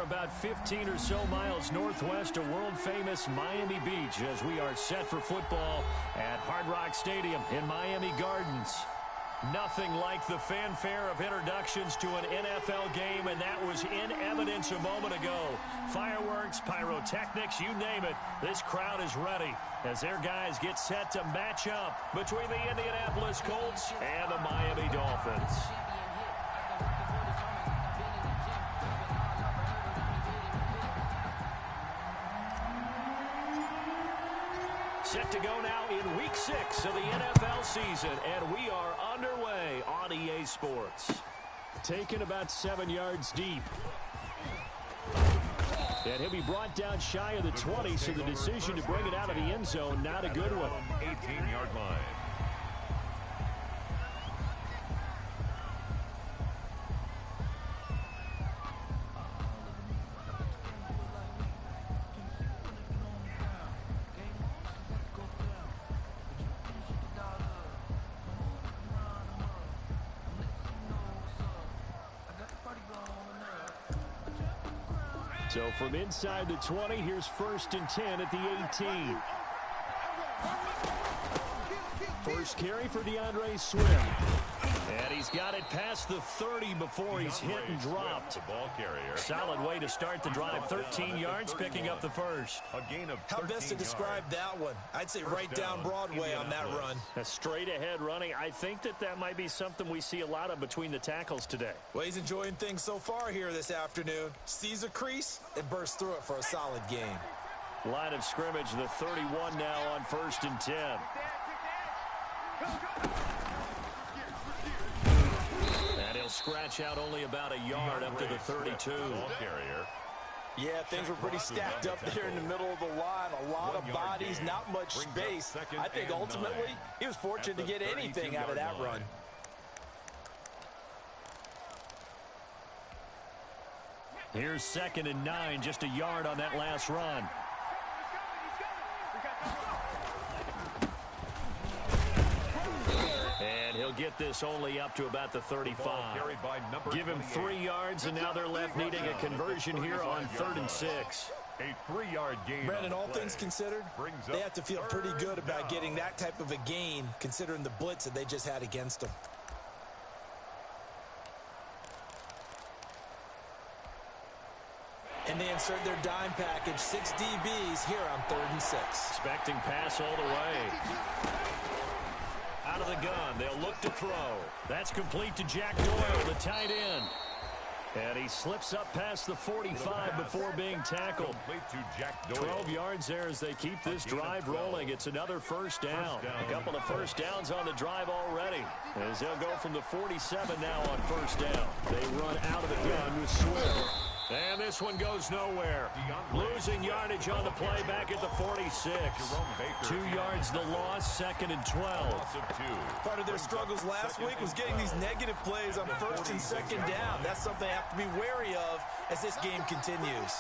about 15 or so miles northwest of world-famous Miami Beach as we are set for football at Hard Rock Stadium in Miami Gardens. Nothing like the fanfare of introductions to an NFL game, and that was in evidence a moment ago. Fireworks, pyrotechnics, you name it. This crowd is ready as their guys get set to match up between the Indianapolis Colts and the Miami Dolphins. Set to go now in Week 6 of the NFL season, and we are underway on EA Sports. Taken about 7 yards deep. And he'll be brought down shy of the 20, so the decision to bring it out of the end zone, not a good one. 18-yard line. So from inside the 20, here's 1st and 10 at the 18. First carry for DeAndre Swift. And he's got it past the 30 before he's hit and dropped. The ball carrier. Solid way to start the drive. 13 yards, picking up the first. A gain of 13 How best to describe that one? I'd say right down Broadway on that run. A straight ahead running. I think that might be something we see a lot of between the tackles today. Well, he's enjoying things so far here this afternoon. Sees a crease and bursts through it for a solid gain. Line of scrimmage, the 31 now on 1st and 10. And he'll scratch out only about a yard up to the 32. Ball carrier. Yeah, things were pretty stacked up there in the middle of the line. A lot of bodies, not much space. I think ultimately he was fortunate to get anything out of that run. Here's 2nd and 9, just a yard on that last run. And he'll get this only up to about the 35. Give him 3 yards, and now they're left needing a conversion here on 3rd and 6. A 3-yard gain. Brandon, all things considered, they have to feel pretty good about getting that type of a gain considering the blitz that they just had against them. And they insert their dime package, 6 DBs here on 3rd and 6. Expecting pass all the way. Out of the gun, they'll look to throw. That's complete to Jack Doyle, the tight end. And he slips up past the 45 before being tackled. 12 yards there as they keep this drive rolling. It's another first down. A couple of first downs on the drive already. As they'll go from the 47 now on 1st down. They run out of the gun with Swift. And this one goes nowhere. Losing yardage on the play back at the 46. 2 yards the loss, 2nd and 12. Part of their struggles last week was getting these negative plays on 1st and 2nd down. That's something they have to be wary of as this game continues.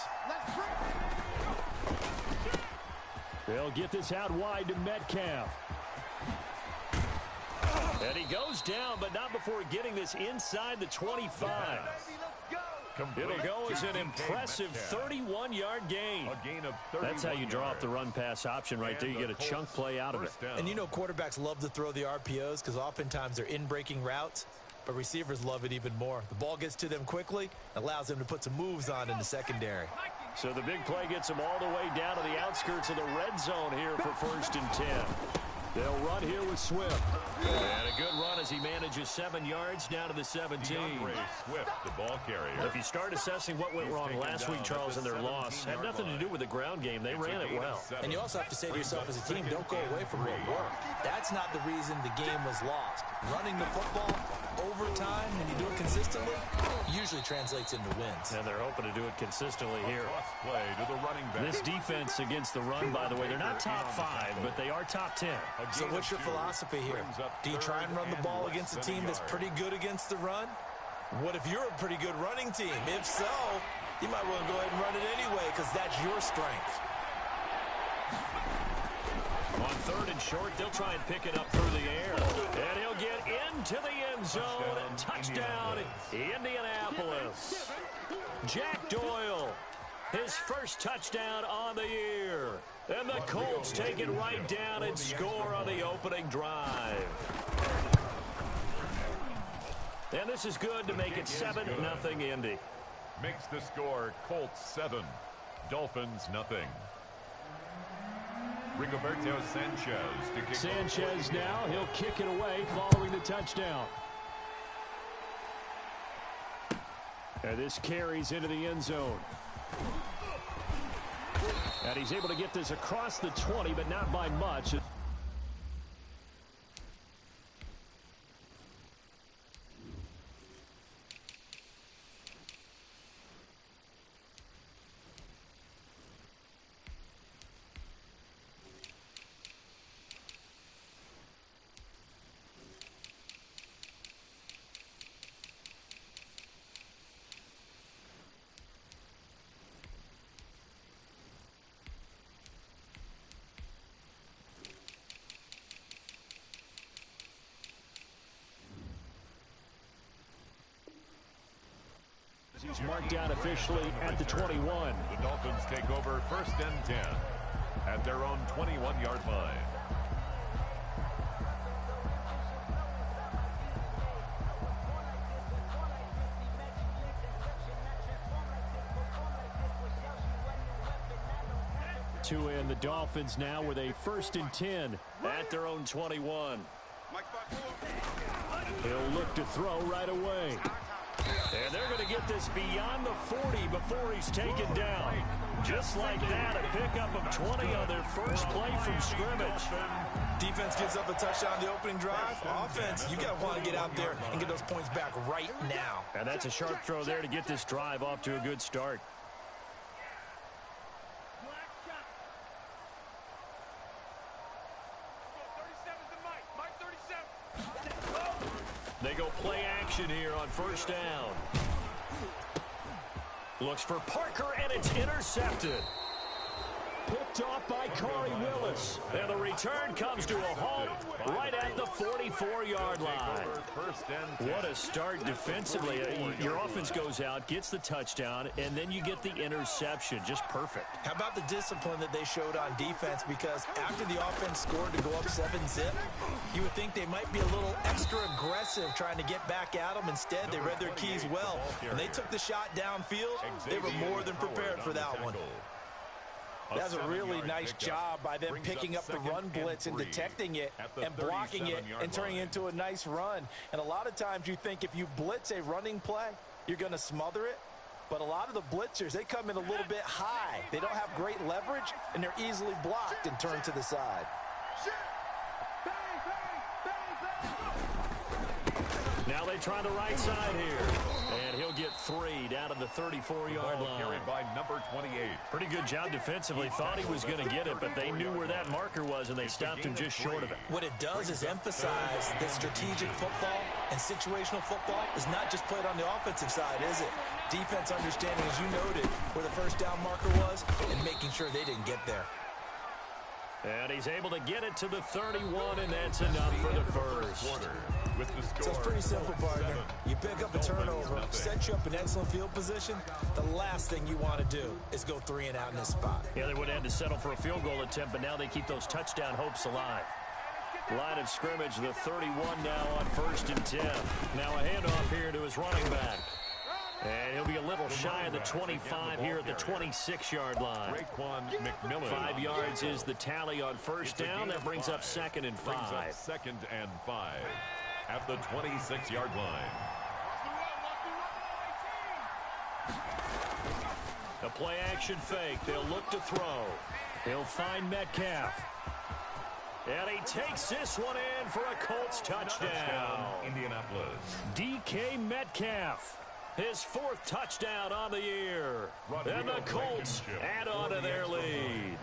They'll get this out wide to Metcalf. And he goes down, but not before getting this inside the 25. It'll go as an impressive 31-yard gain. That's how you draw up the run-pass option right there. You get a chunk play out of it. And you know quarterbacks love to throw the RPOs because oftentimes they're in-breaking routes, but receivers love it even more. The ball gets to them quickly, allows them to put some moves on in the secondary. So the big play gets them all the way down to the outskirts of the red zone here for 1st and 10. They'll run here with Swift. And a good run as he manages 7 yards down to the 17. Swift, the ball carrier. If you start assessing what went wrong last week, Charles, in their loss, had nothing to do with the ground game. They ran it well. And you also have to say to yourself as a team, don't go away from what worked. That's not the reason the game was lost. Running the football over time, and you do it consistently, usually translates into wins. And they're hoping to do it consistently here. Play to the running back. This defense against the run, by the way, they're not top 5, but they are top 10. So what's your philosophy here? Do you try and run the ball against a team that's pretty good against the run? What if you're a pretty good running team? If so, you might want to go ahead and run it anyway because that's your strength. On 3rd and short, they'll try and pick it up through the air. And he'll get into the end zone. Touchdown, Indianapolis. Jack Doyle his first touchdown on the year. And the Colts take it right down and score on the opening drive. And this is good to make it 7-0 Indy. Makes the score Colts 7, Dolphins nothing. Rigoberto Sanchez to kick. Sanchez now, he'll kick it away following the touchdown. And this carries into the end zone. And he's able to get this across the 20, but not by much. He's marked down officially at the 21. The Dolphins take over 1st and 10 at their own 21-yard line. Two in, the Dolphins now with a 1st and 10 at their own 21. He'll look to throw right away. And they're going to get this beyond the 40 before he's taken down. Just like that, a pickup of 20 on their first play from scrimmage. Defense gives up a touchdown the opening drive. Offense, you got to want to get out there and get those points back right now. And that's a sharp throw there to get this drive off to a good start. They go play action here on 1st down. Looks for Parker, and it's intercepted. Picked off by Corey Willis. And the return comes to a halt right at the 44-yard line. What a start defensively. Your offense goes out, gets the touchdown, and then you get the interception. Just perfect. How about the discipline that they showed on defense? Because after the offense scored to go up 7-zip, you would think they might be a little extra aggressive trying to get back at them. Instead, they read their keys well. When they took the shot downfield, they were more than prepared for that one. That's a really nice job by them picking up the run blitz and detecting it and blocking it and turning it into a nice run. And a lot of times you think if you blitz a running play, you're going to smother it. But a lot of the blitzers, they come in a little bit high. They don't have great leverage, and they're easily blocked and turned to the side. Now they try the right side here. And he'll get 3 down to the 34-yard line. Carried by number 28. Pretty good job defensively. Thought he was going to get it, but they knew where that marker was, and they stopped him just short of it. What it does is emphasize that strategic football and situational football is not just played on the offensive side, is it? Defense understanding, as you noted, where the 1st down marker was and making sure they didn't get there. And he's able to get it to the 31, and that's enough for the first. So it's pretty simple, partner. You pick up a turnover, set you up in excellent field position. The last thing you want to do is go 3 and out in this spot. Yeah, they would have had to settle for a field goal attempt, but now they keep those touchdown hopes alive. Line of scrimmage, the 31 now on 1st and 10. Now a handoff here to his running back. And he'll be a little shy of the 25 here at the 26-yard line. 5 yards is the tally on 1st down. That brings up 2nd and 5. 2nd and 5 at the 26-yard line. A play action fake. They'll look to throw. He'll find Metcalf. And he takes this one in for a Colts touchdown. Indianapolis. DK Metcalf. His 4th touchdown on the year. And the Colts add on to their lead.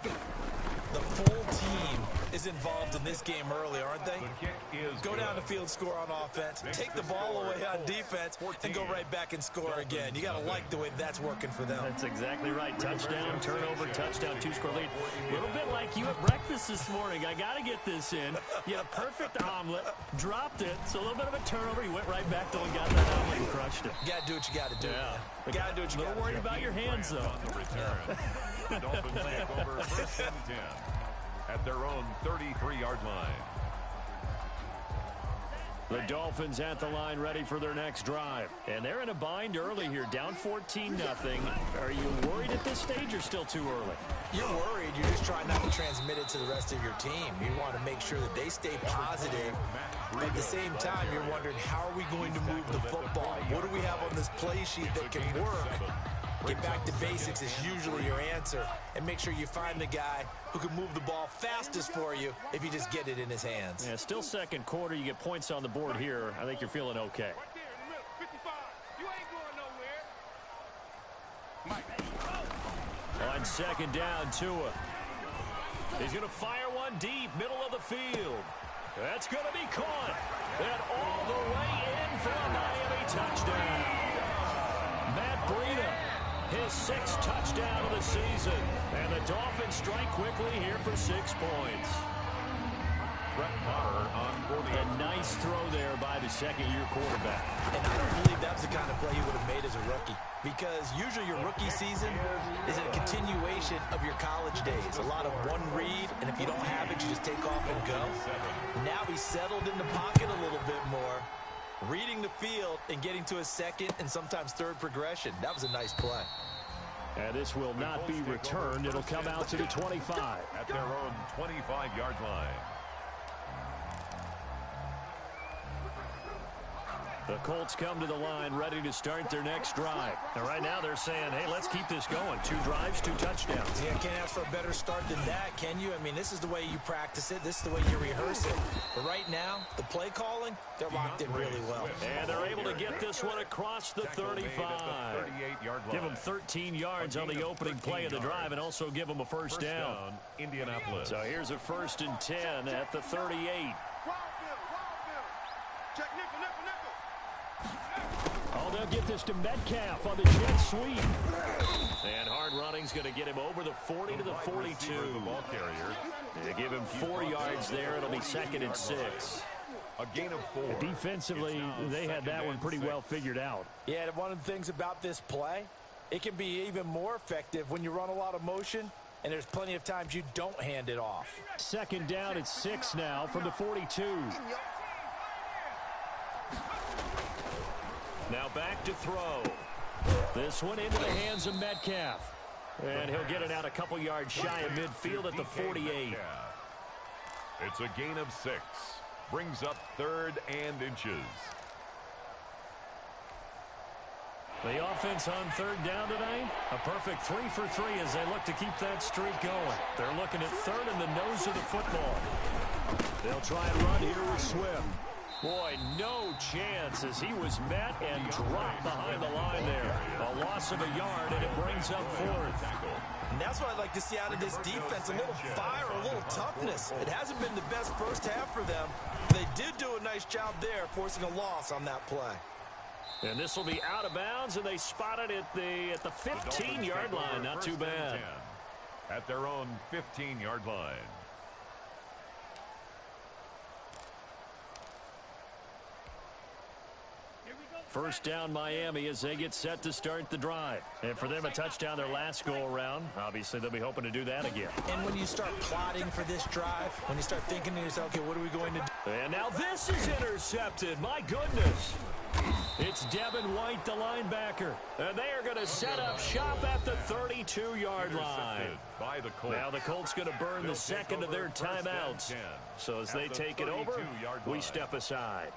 The full team is is involved in this game early, aren't they? The kick is Go good. down the field, score on offense, take the ball away on defense, and go right back and score again. You got to like the way that's working for them. That's exactly right. Touchdown, turnover, touchdown, two-score lead. A little bit like you at breakfast this morning. I got to get this in. You had a perfect omelet, dropped it, so a little bit of a turnover. You went right back to and got that omelet and crushed it. You got to do what you got to do. Yeah. You got to do what you got to do. A little worried about your hands, though. On the return. The Dolphins take over first and 10 at their own 33-yard line. The Dolphins at the line ready for their next drive. And they're in a bind early here, down 14-0. Are you worried at this stage or still too early? You're worried. You're just trying not to transmit it to the rest of your team. You want to make sure that they stay positive. But at the same time, you're wondering, how are we going to move the football? What do we have on this play sheet that can work? Get back to basics is usually your answer. And make sure you find the guy who can move the ball fastest for you if you just get it in his hands. Yeah, still second quarter. You get points on the board here. I think you're feeling okay. On second down, Tua. He's going to fire one deep, middle of the field. That's going to be caught. And all the way in for a Miami touchdown. Matt Breida, his 6th touchdown of the season. And the Dolphins strike quickly here for 6 points. Brett Maher on 40. A nice throw there by the second-year quarterback. And I don't believe that was the kind of play he would have made as a rookie. Because usually your rookie season is a continuation of your college days. A lot of one read, and if you don't have it, you just take off and go. Now he's settled in the pocket a little bit more, reading the field and getting to his second and sometimes third progression. That was a nice play. And this will not be returned. It'll come out to the 25. At their own 25-yard line. The Colts come to the line ready to start their next drive. And right now they're saying, hey, let's keep this going. 2 drives, 2 touchdowns. Yeah, can't ask for a better start than that, can you? I mean, this is the way you practice it. This is the way you rehearse it. But right now, the play calling, they're locked in really well. And they're able to get this one across the 35. Give them 13 yards on the opening play of the drive and also give them a first down. Indianapolis. So here's a 1st and 10 at the 38. Oh, they'll get this to Metcalf on the jet sweep. And hard running's going to get him over the 40 to the 42. The ball carrier. They give him 4 yards there. It'll be 2nd and 6. A gain of 4. Defensively, they had that one pretty well figured out. Yeah, and one of the things about this play, it can be even more effective when you run a lot of motion, and there's plenty of times you don't hand it off. 2nd down at 6 now from the 42. Now back to throw. This one into the hands of Metcalf. And he'll get it out a couple yards shy of midfield at the 48. It's a gain of 6. Brings up 3rd and inches. The offense on 3rd down tonight. A perfect 3 for 3 as they look to keep that streak going. They're looking at 3rd in the nose of the football. They'll try and run here with Swift. Boy, no chance as he was met and dropped behind the line there. A loss of a yard, and it brings up 4th. And that's what I'd like to see out of this defense, a little fire, a little toughness. It hasn't been the best first half for them. They did do a nice job there, forcing a loss on that play. And this will be out of bounds, and they spot it at the 15-yard line. Not too bad. At their own 15-yard line. First down Miami as they get set to start the drive. And for them, a touchdown their last go-around. Obviously, they'll be hoping to do that again. And when you start plotting for this drive, when you start thinking to yourself, okay, what are we going to do? And now this is intercepted. My goodness. It's Devin White, the linebacker. And they are going to set up shop at the 32-yard line. By the Colts. Now the Colts going to burn the second of their timeouts. So as they take it over, we step aside.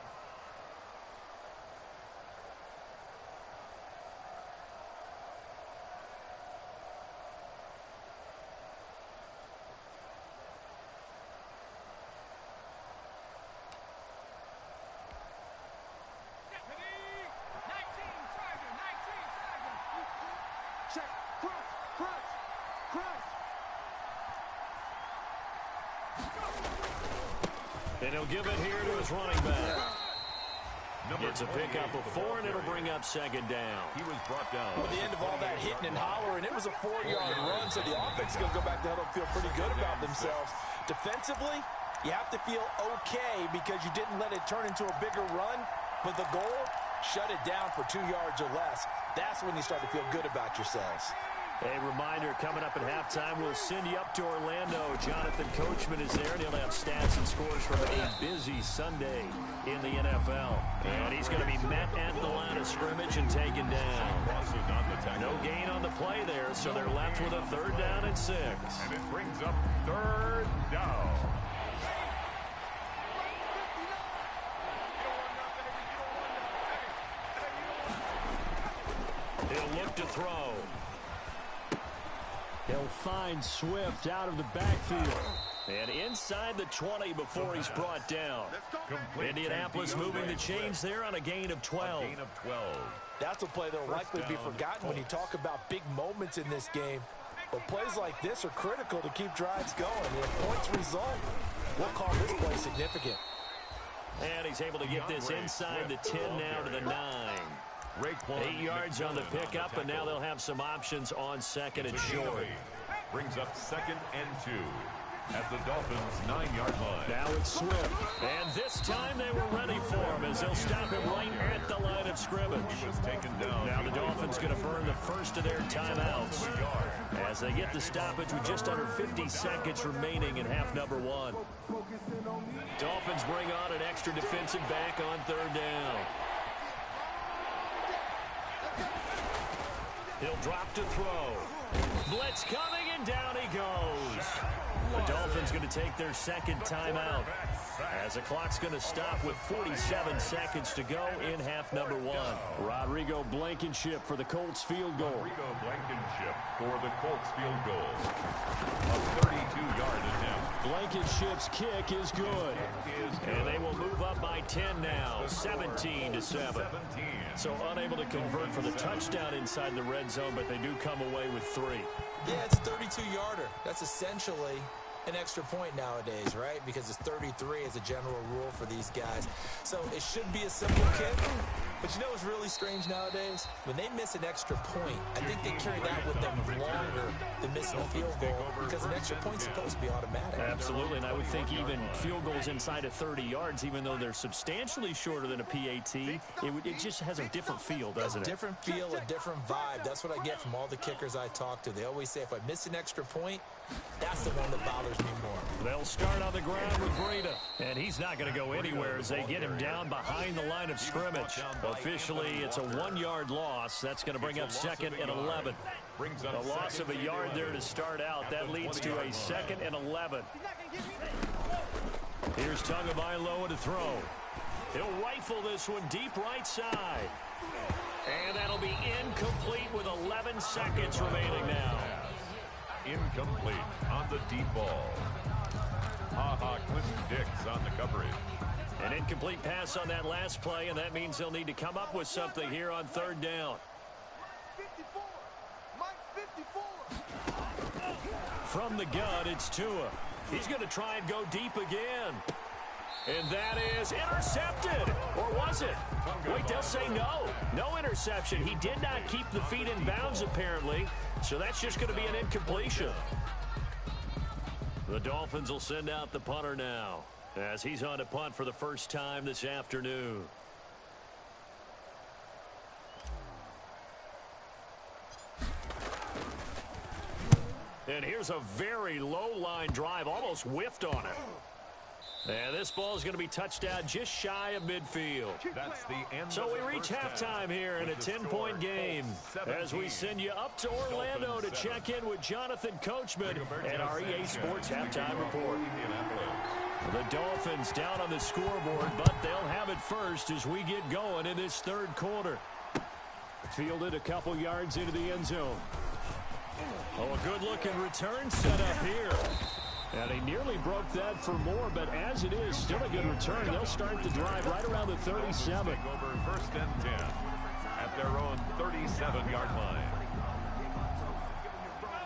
And he'll give it here to his running back. Gets a pickup of 4, and it'll bring up second down. He was brought down. At the end of all that hitting and hollering, it was a 4-yard run, so the offense is going to go back to huddle and feel pretty good about themselves. Defensively, you have to feel okay because you didn't let it turn into a bigger run, but the goal, shut it down for 2 yards or less. That's when you start to feel good about yourselves. A reminder, coming up at halftime, we'll send you up to Orlando. Jonathan Coachman is there, and he'll have stats and scores from a busy Sunday in the NFL. And he's going to be met at the line of scrimmage and taken down. No gain on the play there, so they're left with a 3rd down and 6. And it brings up 3rd down. He'll look to throw. He'll find Swift out of the backfield. And inside the 20 before he's brought down. Indianapolis moving the chains there on a gain of 12. That's a play that will likely be forgotten when you talk about big moments in this game. But plays like this are critical to keep drives going. If points result, we'll call this play significant. And he's able to get this inside the 10 now to the 9. 8 yards on the pickup, and now they'll have some options on 2nd and short. Brings up 2nd and 2 at the Dolphins' 9-yard line. Now it's Swift, and this time they were ready for him as they'll stop him right at the line of scrimmage. He was taken down. Now the Dolphins going to burn the first of their timeouts as they get the stoppage with just under 50 seconds remaining in half number 1. Dolphins bring on an extra defensive back on 3rd down. He'll drop to throw. Blitz coming, and down he goes. The Dolphins going to take their 2nd timeout as the clock's going to stop with 47 seconds to go in half number 1. Rodrigo Blankenship for the Colts field goal. Rodrigo Blankenship for the Colts field goal. A 32-yard attempt. Blankenship's kick is good. And they will move up by 10 now, 17-7. So unable to convert for the touchdown inside the red zone, but they do come away with 3. Yeah, it's a 32-yarder. That's essentially an extra point nowadays, right? Because it's 33 as a general rule for these guys. So it should be a simple kick. But you know what's really strange nowadays? When they miss an extra point, I think they carry that with them longer than missing a field goal because an extra point's supposed to be automatic. Absolutely, and I would think even field goals inside of 30 yards, even though they're substantially shorter than a PAT, it just has a different feel, doesn't it? A different feel, a different vibe. That's what I get from all the kickers I talk to. They always say if I miss an extra point, that's the one that bothers me more. They'll start on the ground with Breida, and he's not going to go anywhere as they get him down behind the line of scrimmage. Officially, it's a 1-yard loss. That's going to bring up 2nd and 11. A loss of a yard there to start out. That leads to a 2nd and 11. Here's Tagovailoa to throw. He'll rifle this one deep right side. And that'll be incomplete with 11 seconds remaining now. Incomplete on the deep ball. Clinton Dix on the coverage. An incomplete pass on that last play, and that means they'll need to come up with something here on 3rd down. From the gun, it's Tua. He's going to try and go deep again. And that is intercepted. Or was it? Wait, they'll say no. No interception. He did not keep the feet in bounds, apparently. So that's just going to be an incompletion. The Dolphins will send out the punter now as he's on to punt for the first time this afternoon. And here's a very low line drive, almost whiffed on it. And this ball is going to be touched down just shy of midfield. That's the end. So we reach halftime here in a 10-point game as we send you up to Orlando to check in with Jonathan Coachman and our EA Sports Halftime Report. The Dolphins down on the scoreboard, but they'll have it first as we get going in this 3rd quarter. Fielded a couple yards into the end zone. Oh, a good-looking return set up here. And he nearly broke that for more, but as it is, still a good return. They'll start the drive right around the 37. Over 1st and 10 at their own 37-yard line.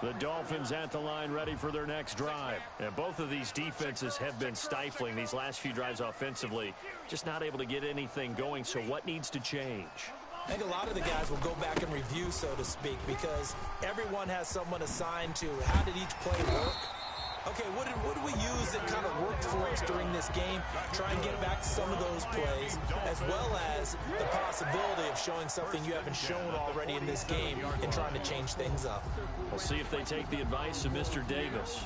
The Dolphins at the line ready for their next drive. And both of these defenses have been stifling these last few drives offensively. Just not able to get anything going. So what needs to change? I think a lot of the guys will go back and review, so to speak, because everyone has someone assigned to how did each play work. Okay, what did we use that kind of worked for us during this game? Try and get back to some of those plays, as well as the possibility of showing something you haven't shown already in this game and trying to change things up. We'll see if they take the advice of Mr. Davis.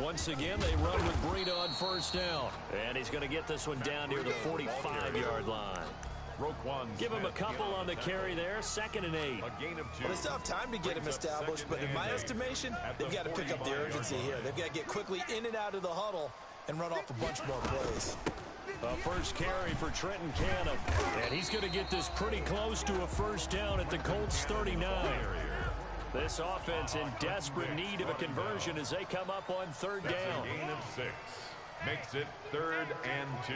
Once again, they run with Breida on first down. And he's going to get this one down near the 45-yard line. Give him a couple on the carry there. 2nd and 8. Well, they still have time to get him established, but in my estimation, they've got to pick up the urgency here. They've got to get quickly in and out of the huddle and run off a bunch more plays. A first carry for Trenton Canham. And he's going to get this pretty close to a first down at the Colts 39. This offense in desperate need of a conversion as they come up on 3rd down. That's a gain of 6. Makes it 3rd and 2.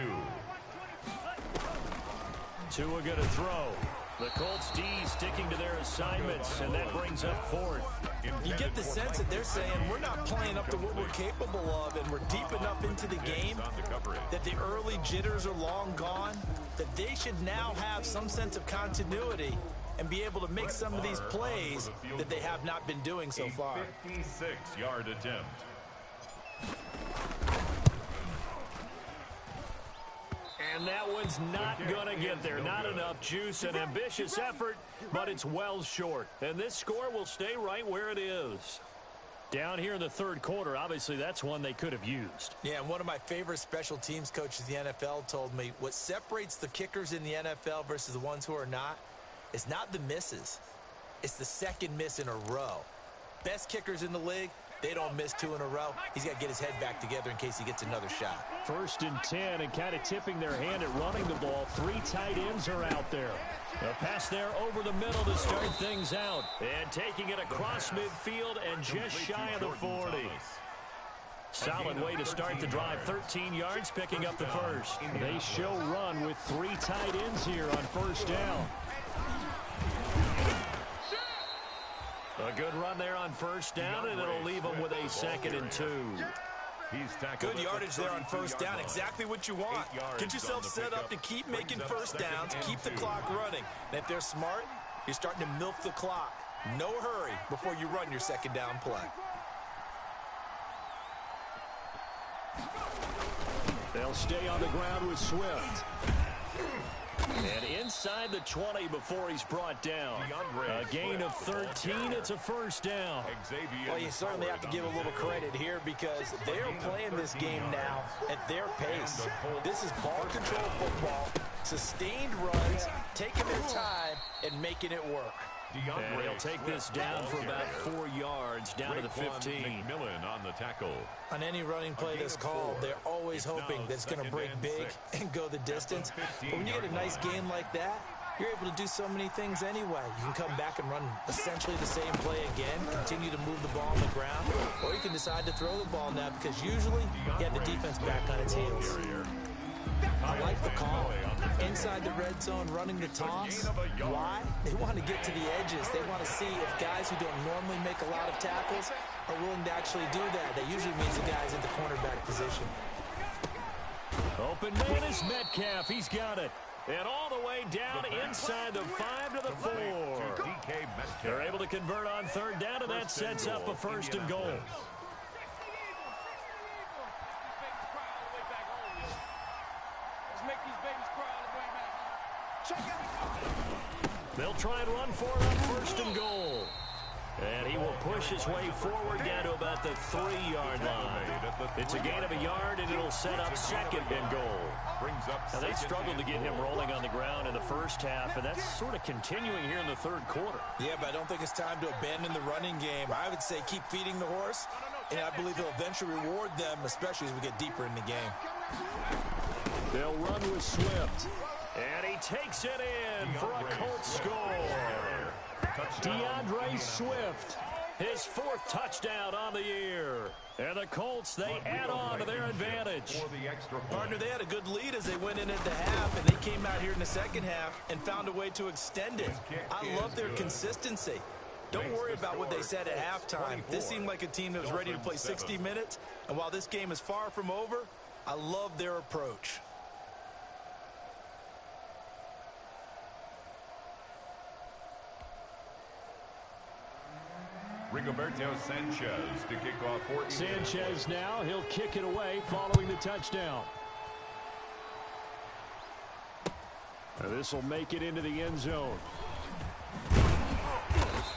Tua going to throw. The Colts D sticking to their assignments, and that brings up 4th. You get the sense that they're saying we're not playing up to what we're capable of, and we're deep enough into the game that the early jitters are long gone, that they should now have some sense of continuity and be able to make some of these plays that they have not been doing so far. 56-yard attempt. And that one's not going to get there. Not enough juice. An ambitious effort, but it's well short. And this score will stay right where it is. Down here in the 3rd quarter, obviously that's one they could have used. Yeah, and one of my favorite special teams coaches in the NFL told me what separates the kickers in the NFL versus the ones who are not is not the misses. It's the 2nd miss in a row. Best kickers in the league, they don't miss 2 in a row. He's got to get his head back together in case he gets another shot. 1st and 10, and kind of tipping their hand at running the ball. 3 tight ends are out there. A pass there over the middle to start things out. And taking it across midfield and just shy of the 40. Solid way to start the drive. 13 yards, picking up the first. They show run with 3 tight ends here on 1st down. A good run there on 1st down, and it'll leave them with a 2nd and 2. Good yardage there on 1st down. Exactly what you want. Get yourself set up to keep making 1st downs, keep the clock running. And if they're smart, you're starting to milk the clock. No hurry before you run your 2nd down play. They'll stay on the ground with Swift. And inside the 20 before he's brought down. A gain of 13. It's a 1st down. Well, you certainly have to give a little credit here because they're playing this game now at their pace. This is ball control football, sustained runs, taking their time, and making it work. And he'll take this down for about 4 yards, down to the 15. On the tackle. On any running play that's called, they're always hoping that it's going to break big and go the distance. But when you get a nice game like that, you're able to do so many things anyway. You can come back and run essentially the same play again, continue to move the ball on the ground, or you can decide to throw the ball now because usually you have the defense back on its heels. I like the call. Inside the red zone, running the toss. Why? They want to get to the edges. They want to see if guys who don't normally make a lot of tackles are willing to actually do that. That usually means the guy's in the cornerback position. Open man is Metcalf. He's got it. And all the way down inside the 5 to the 4. They're able to convert on 3rd down, and that sets up a 1st and goal. They'll try and run for it on 1st and goal. And he will push his way forward down to about the 3-yard line. It's a gain of a yard, and it'll set up 2nd and goal. Now, they struggled to get him rolling on the ground in the first half, and that's sort of continuing here in the 3rd quarter. Yeah, but I don't think it's time to abandon the running game. I would say keep feeding the horse, and I believe they'll eventually reward them, especially as we get deeper in the game. They'll run with Swift. And he takes it in for a Colts score. DeAndre Swift, his 4th touchdown on the year. And the Colts, they add on to their advantage. Partner, they had a good lead as they went in at the half, and they came out here in the second half and found a way to extend it. I love their consistency. Don't worry about what they said at halftime. This seemed like a team that was ready to play 60 minutes, and while this game is far from over, I love their approach. Rigoberto Sanchez to kick off 14. Sanchez now, he'll kick it away following the touchdown. This will make it into the end zone.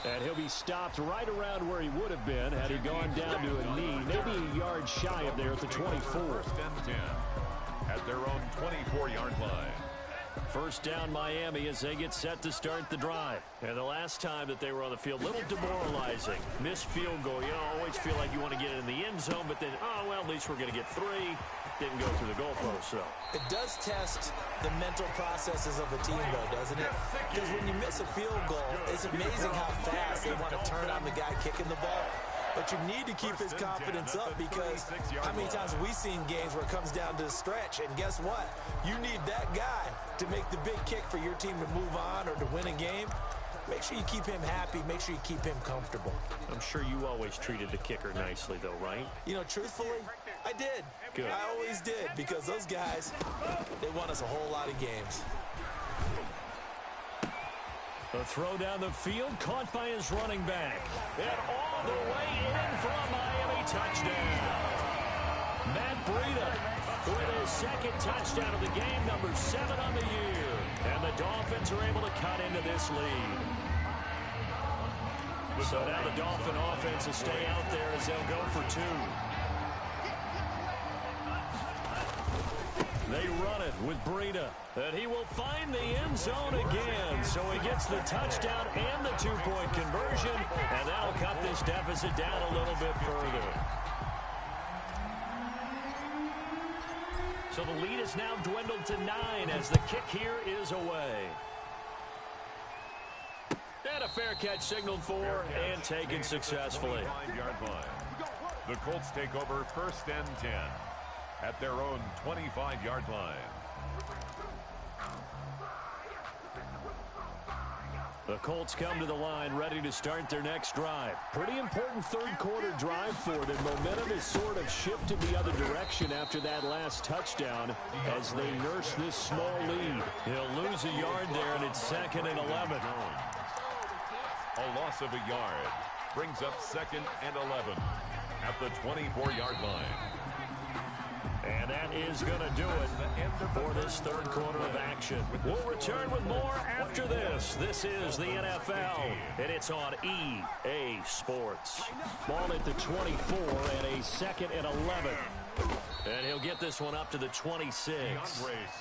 And he'll be stopped right around where he would have been had he gone down to a knee, maybe a yard shy of there at the 24. First and 10 at their own 24-yard line. First down Miami as they get set to start the drive. And the last time that they were on the field, a little demoralizing. Missed field goal. You know, always feel like you want to get it in the end zone, but then, oh, well, at least we're going to get 3. Didn't go through the goalpost, so. It does test the mental processes of the team, though, doesn't it? Because when you miss a field goal, it's amazing how fast they want to turn on the guy kicking the ball. But you need to keep his confidence up because how many times have we seen games where it comes down to a stretch, and guess what? You need that guy to make the big kick for your team to move on or to win a game. Make sure you keep him happy. Make sure you keep him comfortable. I'm sure you always treated the kicker nicely, though, right? You know, truthfully, I did. Good. I always did because those guys, they won us a whole lot of games. A throw down the field, caught by his running back. And all the way in for a Miami touchdown. Matt Breida with his second touchdown of the game, number 7 on the year. And the Dolphins are able to cut into this lead. So now the Dolphin offense will stay out there as they'll go for 2. They run it with Breida, and he will find the end zone again. So he gets the touchdown and the 2-point conversion, and that'll cut this deficit down a little bit further. So the lead is now dwindled to 9 as the kick here is away. And a fair catch signaled for and taken successfully. The Colts take over first and 10 at their own 25-yard line. The Colts come to the line ready to start their next drive. Pretty important third-quarter drive for them. Momentum has sort of shifted the other direction after that last touchdown as they nurse this small lead. He'll lose a yard there, and it's 2nd and 11. A loss of a yard brings up 2nd and 11 at the 24-yard line. And that is going to do it for this third quarter of action. We'll return with more after this. This is the NFL, and it's on EA Sports. Ball at the 24 and a 2nd and 11. And he'll get this one up to the 26.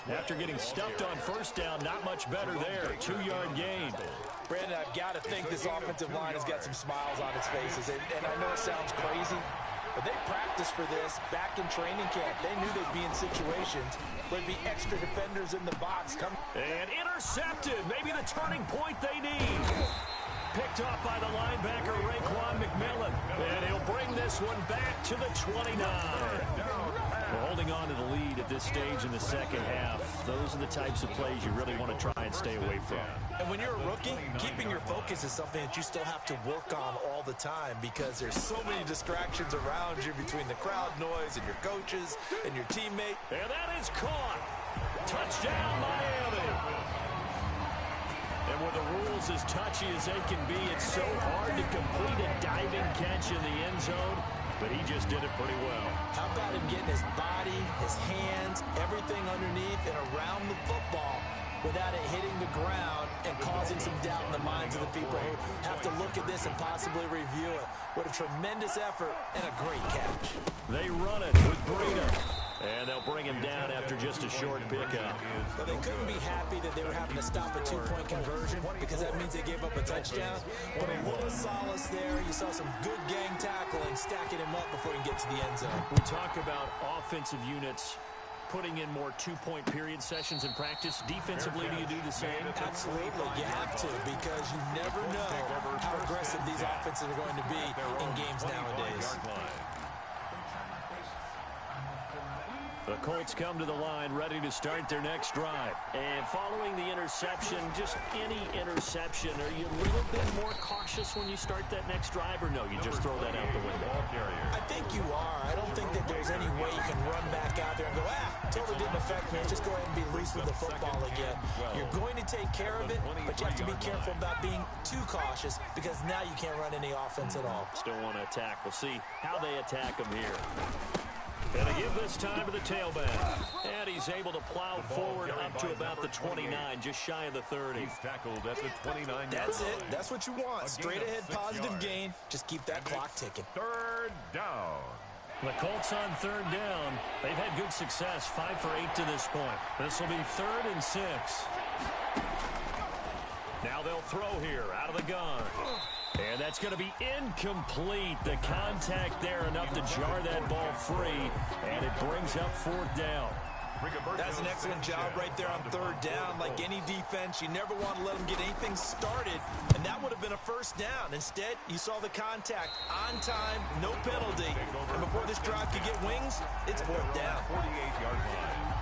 After getting stuffed on first down, not much better there. 2-yard gain. Brandon, I've got to think this offensive line has got some smiles on its faces. And I know it sounds crazy, but they practiced for this back in training camp. They knew they'd be in situations where there'd be extra defenders in the box. And intercepted. Maybe the turning point they need. Picked off by the linebacker, Raekwon McMillan. And he'll bring this one back to the 29. We're holding on to the lead at this stage in the second half. Those are the types of plays you really want to try and stay away from. And when you're a rookie, keeping your focus is something that you still have to work on all the time because there's so many distractions around you between the crowd noise and your coaches and your teammate. And that is caught. Touchdown, Miami. And with the rules as touchy as they can be, it's so hard to complete a diving catch in the end zone, but he just did it pretty well. How about him getting his body, his hands, everything underneath and around the football without it hitting the ground and causing some doubt in the minds of the people who have to look at this and possibly review it. What a tremendous effort and a great catch. They run it with Breida. And they'll bring him down after just a short pickup. Well, they couldn't be happy that they were having to stop a 2-point conversion because that means they gave up a touchdown. But a little solace there. You saw some good gang tackling, stacking him up before he can get to the end zone. We talk about offensive units putting in more 2-point period sessions in practice. Defensively, do you do the same? Absolutely. You have to because you never know how aggressive these offenses are going to be in games nowadays. The Colts come to the line ready to start their next drive. And following the interception, just any interception, are you a little bit more cautious when you start that next drive, or no, you just throw that out the window? I think you are. I don't think that there's any way you can run back out there and go, totally didn't affect me. Just go ahead and be loose with the football again. You're going to take care of it, but you have to be careful about being too cautious because now you can't run any offense at all. Still want to attack. We'll see how they attack them here. And they give this time to the tailback. And he's able to plow forward up to about the 29, just shy of the 30. He's tackled at the 29. That's it. That's what you want. Straight ahead, positive gain. Just keep that clock ticking. Third down. The Colts on third down. They've had good success, 5 for 8 to this point. This will be 3rd and 6. Now they'll throw here out of the gun. And that's going to be incomplete. The contact there enough to jar that ball free, and it brings up 4th down. That's an excellent job right there on third down. Like any defense, you never want to let them get anything started, and that would have been a first down. Instead, you saw the contact on time, no penalty. And before this drive could get wings, it's 4th down. 48-yard line.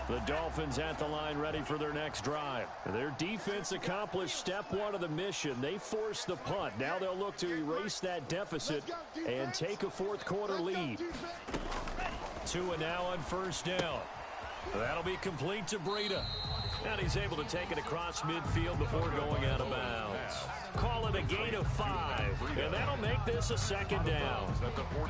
The Dolphins at the line ready for their next drive. Their defense accomplished step 1 of the mission. They forced the punt. Now they'll look to erase that deficit and take a 4th quarter lead. Tua now on first down. That'll be complete to Breida. And he's able to take it across midfield before going out of bounds. Call it a gain of 5, and that'll make this a 2nd down.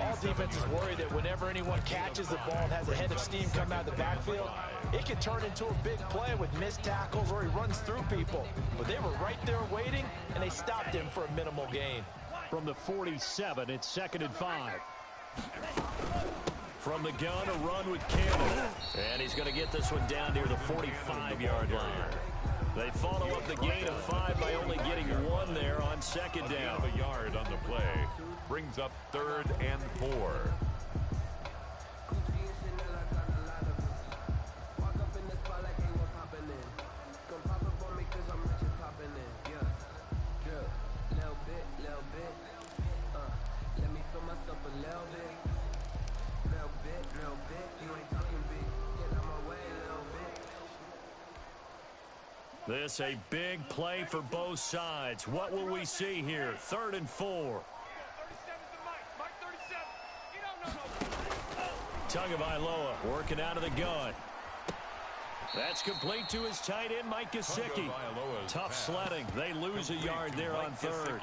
All defenses worry that whenever anyone catches the ball and has a head of steam come out of the backfield, it can turn into a big play with missed tackles or he runs through people. But they were right there waiting, and they stopped him for a minimal gain. From the 47, it's 2nd and 5. From the gun, a run with Canada. And he's going to get this one down near the 45-yard line. They follow up the gain of 5 by only getting 1 there on 2nd down. A yard on the play. Brings up 3rd and 4. This a big play for both sides. What will we see here? 3rd and 4. Tagovailoa working out of the gun. That's complete to his tight end, Mike Gesicki. Tough sledding. They lose a yard there on 3rd.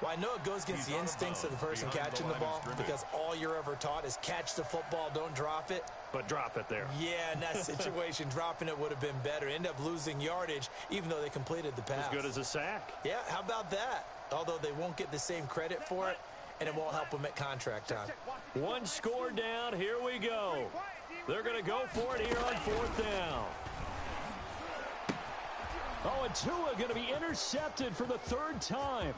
Well, I know it goes against the instincts of the person catching the ball because all you're ever taught is catch the football, don't drop it. But drop it there. Yeah, in that situation, dropping it would have been better. End up losing yardage, even though they completed the pass. As good as a sack. Yeah, how about that? Although they won't get the same credit for it, and it won't help them at contract time. 1 score down. Here we go. They're going to go for it here on 4th down. Oh, and Tua going to be intercepted for the 3rd time.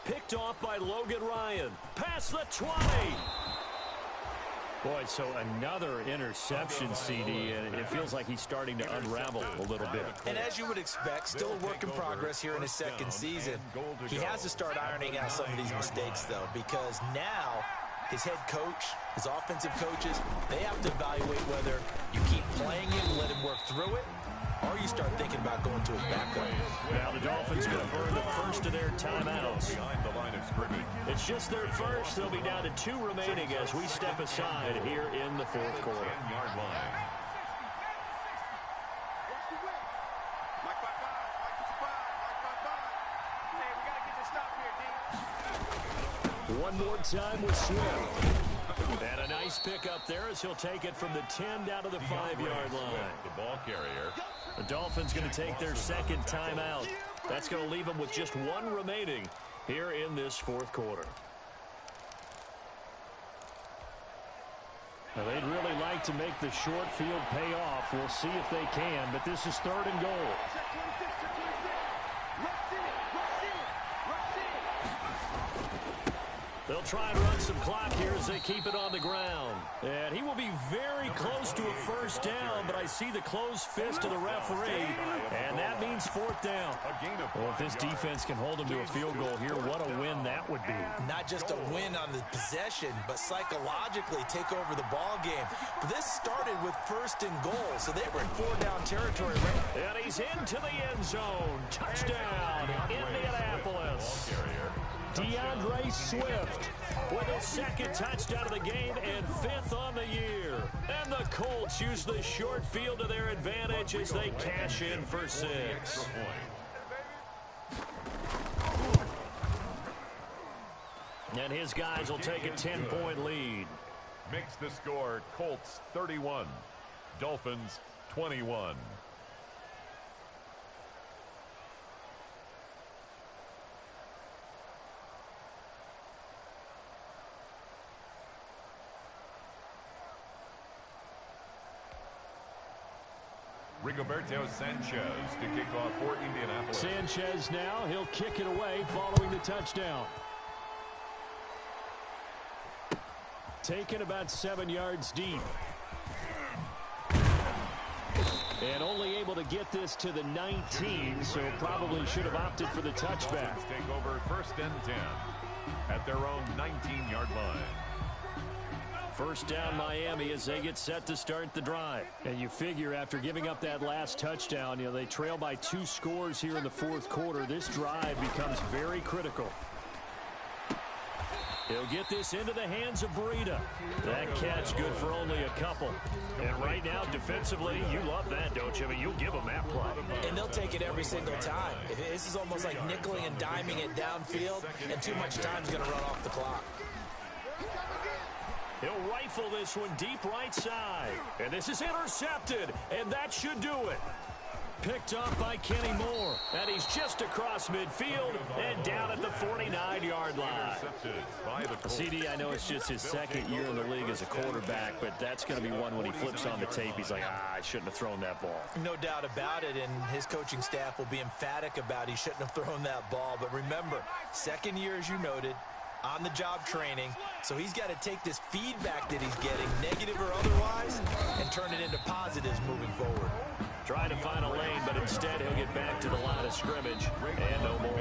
Picked off by Logan Ryan. Past the 20. Boy, so another interception, CD, and it feels like he's starting to unravel a little bit. And as you would expect, still a work in progress here in his 2nd season. He has to start ironing out some of these mistakes, though, because now his head coach, his offensive coaches, they have to evaluate whether you keep playing him and let him work through it, or you start thinking about going to his backup. Now the Dolphins going to burn the first of their timeouts. Behind the line of scrimmage. It's just their first. They'll be down to 2 remaining as we step aside here in the 4th quarter. 10-yard line. One more time with Swift. And a nice pick up there as he'll take it from the 10 down to the 5-yard line. The ball carrier. The Dolphins going to take their 2nd timeout. That's going to leave them with just 1 remaining here in this 4th quarter. Now, they'd really like to make the short field pay off. We'll see if they can, but this is 3rd and goal. They'll try and run some clock here as they keep it on the ground. And he will be very close to a first down, but I see the closed fist of the referee, and that means fourth down. Well, if this defense can hold them to a field goal here, what a win that would be. Not just a win on the possession, but psychologically take over the ball game. But this started with first and goal, so they were in four-down territory. And he's into the end zone. Touchdown, Indianapolis. DeAndre Swift with his second touchdown of the game and fifth on the year. And the Colts use the short field to their advantage as they cash in for 6. And his guys will take a 10-point lead. Makes the score Colts 31, Dolphins 21. Rigoberto Sanchez to kick off for Indianapolis. Sanchez now, he'll kick it away following the touchdown. Taken about 7 yards deep. And only able to get this to the 19, so probably should have opted for the touchback. Take over first and 10 at their own 19-yard line. First down Miami as they get set to start the drive. And you figure after giving up that last touchdown, they trail by 2 scores here in the fourth quarter. This drive becomes very critical. He'll get this into the hands of Breida. That catch good for only a couple. And right now, defensively, you love that, don't you? I mean, you'll give them that play. And they'll take it every single time. This is almost like nickeling and diming it downfield, and too much time's going to run off the clock. He'll rifle this one deep right side. And this is intercepted, and that should do it. Picked up by Kenny Moore. And he's just across midfield and down at the 49-yard line. CD, I know it's just his second year in the league as a quarterback, but that's going to be one when he flips on the tape. He's like, I shouldn't have thrown that ball. No doubt about it, and his coaching staff will be emphatic about he shouldn't have thrown that ball. But remember, second year, as you noted, on-the-job training, so he's got to take this feedback that he's getting, negative or otherwise, and turn it into positives moving forward. Trying to find a lane, but instead he'll get back to the line of scrimmage, and no more.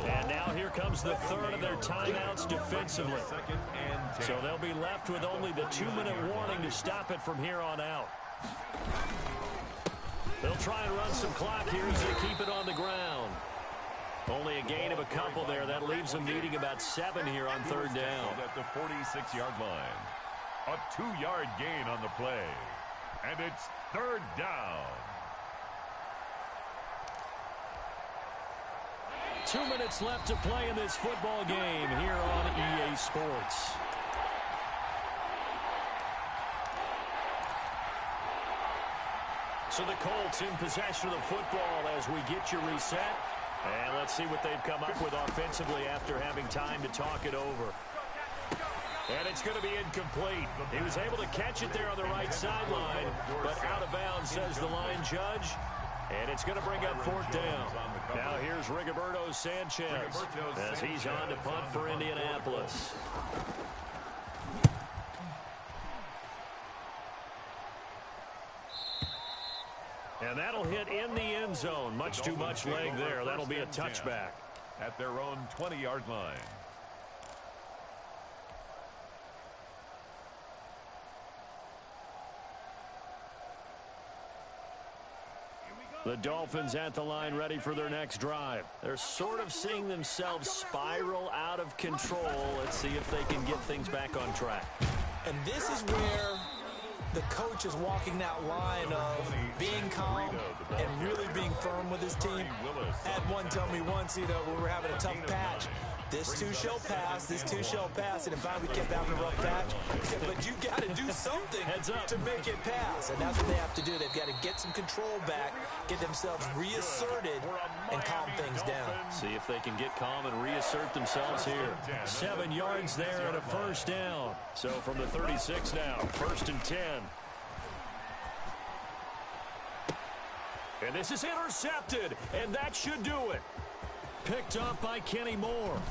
And now here comes the third of their timeouts defensively. So they'll be left with only the 2-minute warning to stop it from here on out. They'll try and run some clock here as they keep it on the ground. Only a gain of a couple there. That leaves them needing about 7 here on third down. At the 46-yard line. A 2-yard gain on the play. And it's third down. 2 minutes left to play in this football game here on EA Sports. So the Colts in possession of the football as we get you reset. And let's see what they've come up with offensively after having time to talk it over. And it's going to be incomplete. He was able to catch it there on the right sideline, but out of bounds, says the line judge. And it's going to bring up fourth down. Now here's Rigoberto Sanchez as he's on to punt for Indianapolis. And that'll hit in the end zone. Much too much leg there. That'll be a touchback. At their own 20-yard line. The Dolphins at the line ready for their next drive. They're sort of seeing themselves spiral out of control. Let's see if they can get things back on track. And this is where the coach is walking that line of being calm and really being firm with his team. Had one tell me once, we were having a tough patch. This too shall pass, this too shall pass. And in fact, we kept having a rough patch. He said, but you got to do something to make it pass. And that's what they have to do. They've got to get some control back, get themselves reasserted, and calm things down. See if they can get calm and reassert themselves here. 7 yards there and a first down. So from the 36 now, first and 10. And this is intercepted, and that should do it. Picked up by Kenny Moore.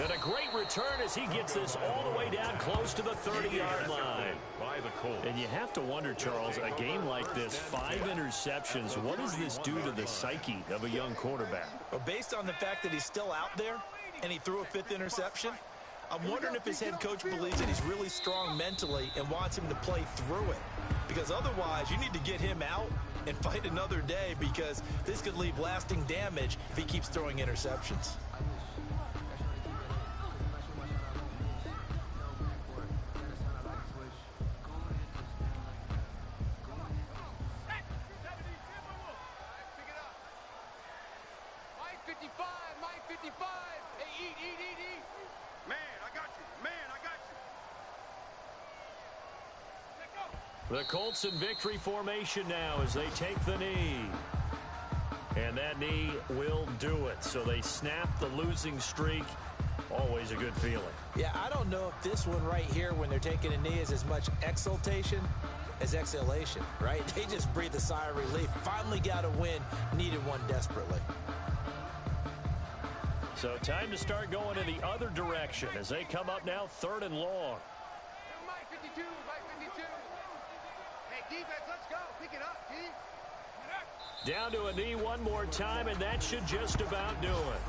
And a great return as he gets this all the way down close to the 30-yard line. By the Colts. And you have to wonder, Charles, a game like this, 5 interceptions, what does this do to the psyche of a young quarterback? Well, based on the fact that he's still out there and he threw a 5th interception, I'm wondering if his head coach believes that he's really strong mentally and wants him to play through it. Because otherwise, you need to get him out and fight another day, because this could leave lasting damage if he keeps throwing interceptions. The Colts in victory formation now as they take the knee. And that knee will do it. So they snap the losing streak. Always a good feeling. Yeah, I don't know if this one right here, when they're taking a knee, is as much exultation as exhalation, right? They just breathe a sigh of relief. Finally got a win. Needed one desperately. So time to start going in the other direction as they come up now 3rd and long. Defense, let's go. Pick it up, D. Down to a knee one more time, and that should just about do it.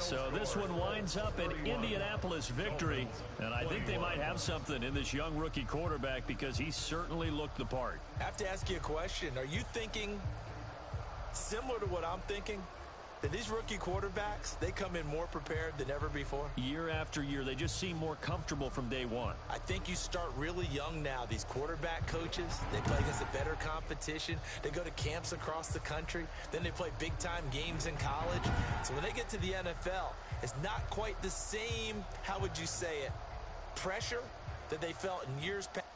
So this one winds up an Indianapolis victory, and I think they might have something in this young rookie quarterback because he certainly looked the part. I have to ask you a question. Are you thinking similar to what I'm thinking? That these rookie quarterbacks, they come in more prepared than ever before? Year after year, they just seem more comfortable from day one. I think you start really young now. These quarterback coaches, they play against a better competition. They go to camps across the country. Then they play big-time games in college. So when they get to the NFL, it's not quite the same, how would you say it, pressure that they felt in years past.